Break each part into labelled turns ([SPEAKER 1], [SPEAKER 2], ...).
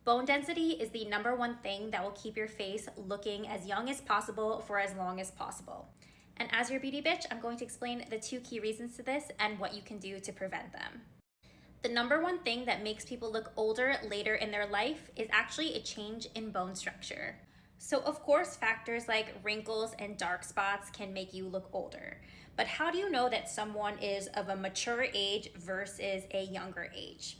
[SPEAKER 1] Bone density is the number one thing that will keep your face looking as young as possible for as long as possible. And as your beauty bitch, I'm going to explain the 2 key reasons to this and what you can do to prevent them. The number one thing that makes people look older later in their life is actually a change in bone structure. So of course, factors like wrinkles and dark spots can make you look older. But how do you know that someone is of a mature age versus a younger age?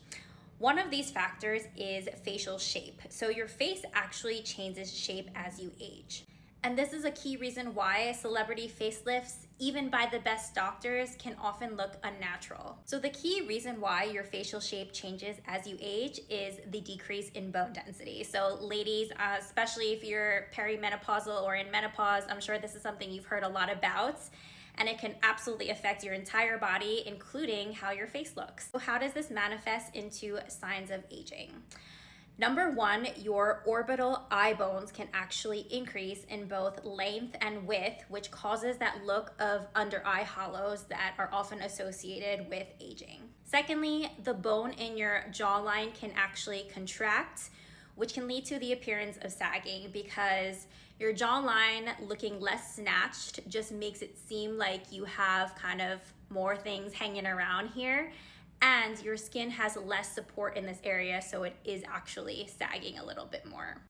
[SPEAKER 1] One of these factors is facial shape. So your face actually changes shape as you age. And this is a key reason why celebrity facelifts, even by the best doctors, can often look unnatural. So the key reason why your facial shape changes as you age is the decrease in bone density. So ladies, especially if you're perimenopausal or in menopause, I'm sure this is something you've heard a lot about, and it can absolutely affect your entire body, including how your face looks. So how does this manifest into signs of aging? Number one, your orbital eye bones can actually increase in both length and width, which causes that look of under eye hollows that are often associated with aging. Secondly, the bone in your jawline can actually contract, which can lead to the appearance of sagging because your jawline looking less snatched just makes it seem like you have kind of more things hanging around here, and your skin has less support in this area, so it is actually sagging a little bit more.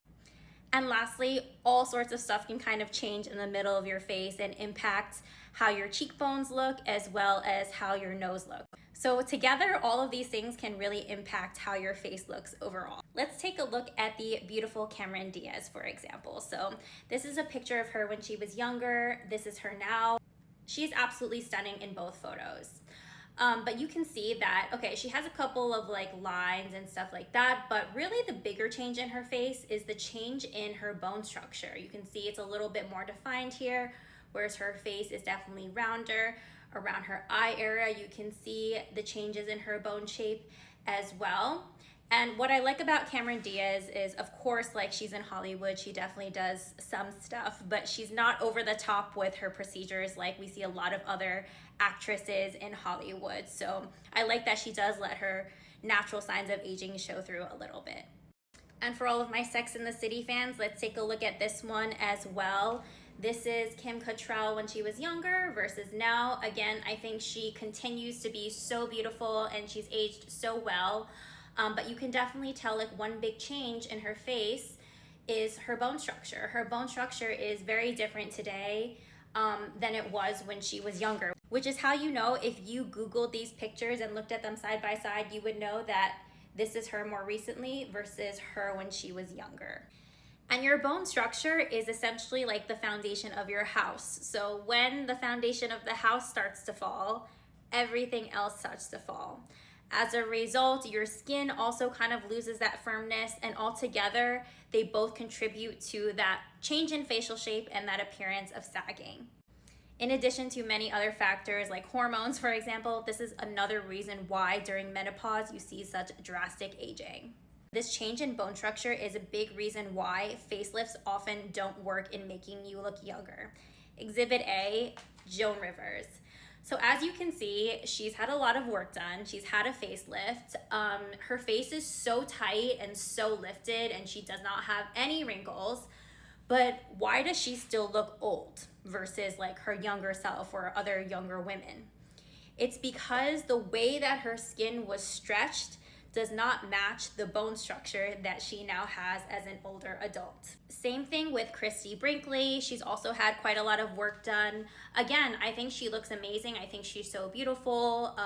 [SPEAKER 1] And lastly, all sorts of stuff can kind of change in the middle of your face and impact how your cheekbones look as well as how your nose looks. So together, all of these things can really impact how your face looks overall. Let's take a look at the beautiful Cameron Diaz, for example. So this is a picture of her when she was younger. This is her now. She's absolutely stunning in both photos. But you can see that, okay, she has a couple of like lines and stuff like that, but really the bigger change in her face is the change in her bone structure. You can see it's a little bit more defined here, whereas her face is definitely rounder. Around her eye area, you can see the changes in her bone shape as well. And what I like about Cameron Diaz is, of course, like she's in Hollywood, she definitely does some stuff, but she's not over the top with her procedures like we see a lot of other actresses in Hollywood. So I like that she does let her natural signs of aging show through a little bit. And for all of my Sex and the City fans, let's take a look at this one as well. This is Kim Cattrall when she was younger versus now. Again, I think she continues to be so beautiful and she's aged so well. But you can definitely tell like one big change in her face is her bone structure. Her bone structure is very different today than it was when she was younger, which is how you know if you Googled these pictures and looked at them side by side, you would know that this is her more recently versus her when she was younger. And your bone structure is essentially like the foundation of your house. So when the foundation of the house starts to fall, everything else starts to fall. As a result, your skin also kind of loses that firmness, and altogether, they both contribute to that change in facial shape and that appearance of sagging. In addition to many other factors like hormones, for example, this is another reason why during menopause you see such drastic aging. This change in bone structure is a big reason why facelifts often don't work in making you look younger. Exhibit A, Joan Rivers. So as you can see, she's had a lot of work done. She's had a facelift. Her face is so tight and so lifted, and she does not have any wrinkles. But why does she still look old versus like her younger self or other younger women? It's because the way that her skin was stretched does not match the bone structure that she now has as an older adult. Same thing with Christie Brinkley. She's also had quite a lot of work done. Again, I think she looks amazing. I think she's so beautiful.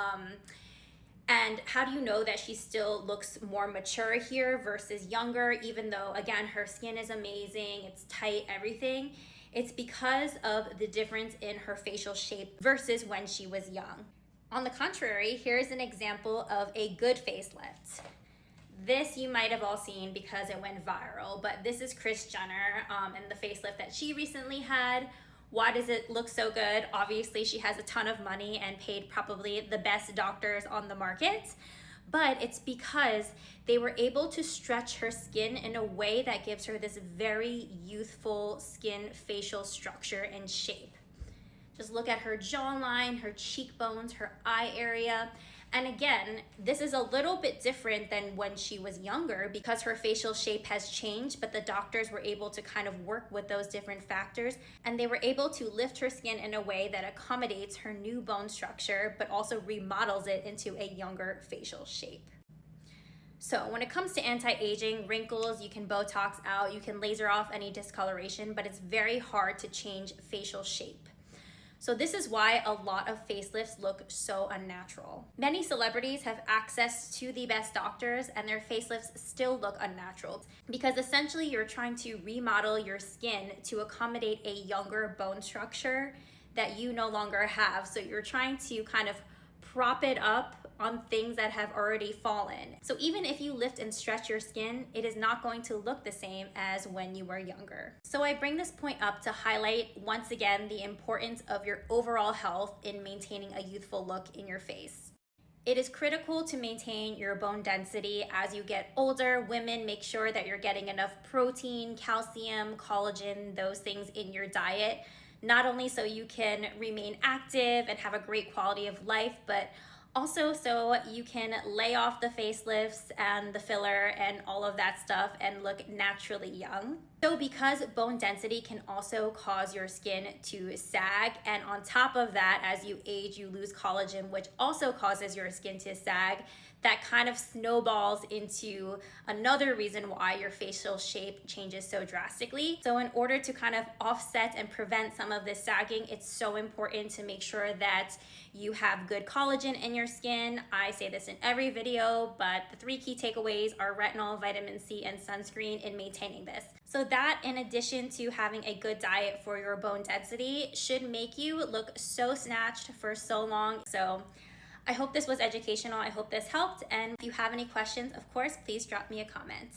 [SPEAKER 1] And how do you know that she still looks more mature here versus younger, even though, again, her skin is amazing, it's tight, everything? It's because of the difference in her facial shape versus when she was young. On the contrary, here's an example of a good facelift. This you might have all seen because it went viral, but this is Kris Jenner and the facelift that she recently had. Why does it look so good? Obviously, she has a ton of money and paid probably the best doctors on the market, but it's because they were able to stretch her skin in a way that gives her this very youthful skin facial structure and shape. Just look at her jawline, her cheekbones, her eye area. And again, this is a little bit different than when she was younger because her facial shape has changed, but the doctors were able to kind of work with those different factors, and they were able to lift her skin in a way that accommodates her new bone structure, but also remodels it into a younger facial shape. So when it comes to anti-aging, wrinkles, you can Botox out, you can laser off any discoloration, but it's very hard to change facial shape. So this is why a lot of facelifts look so unnatural. Many celebrities have access to the best doctors and their facelifts still look unnatural because essentially you're trying to remodel your skin to accommodate a younger bone structure that you no longer have. So you're trying to kind of prop it up on things that have already fallen. So even if you lift and stretch your skin, it is not going to look the same as when you were younger. So I bring this point up to highlight once again the importance of your overall health in maintaining a youthful look in your face. It is critical to maintain your bone density as you get older. Women, make sure that you're getting enough protein, calcium, collagen, those things in your diet, not only so you can remain active and have a great quality of life, but also so you can lay off the facelifts and the filler and all of that stuff and look naturally young. So because bone density can also cause your skin to sag, and on top of that, as you age, you lose collagen, which also causes your skin to sag, that kind of snowballs into another reason why your facial shape changes so drastically. So in order to kind of offset and prevent some of this sagging, it's so important to make sure that you have good collagen in your skin. I say this in every video, but the 3 key takeaways are retinol, vitamin C, and sunscreen in maintaining this. So that, in addition to having a good diet for your bone density, should make you look so snatched for so long. So I hope this was educational. I hope this helped. And if you have any questions, of course, please drop me a comment.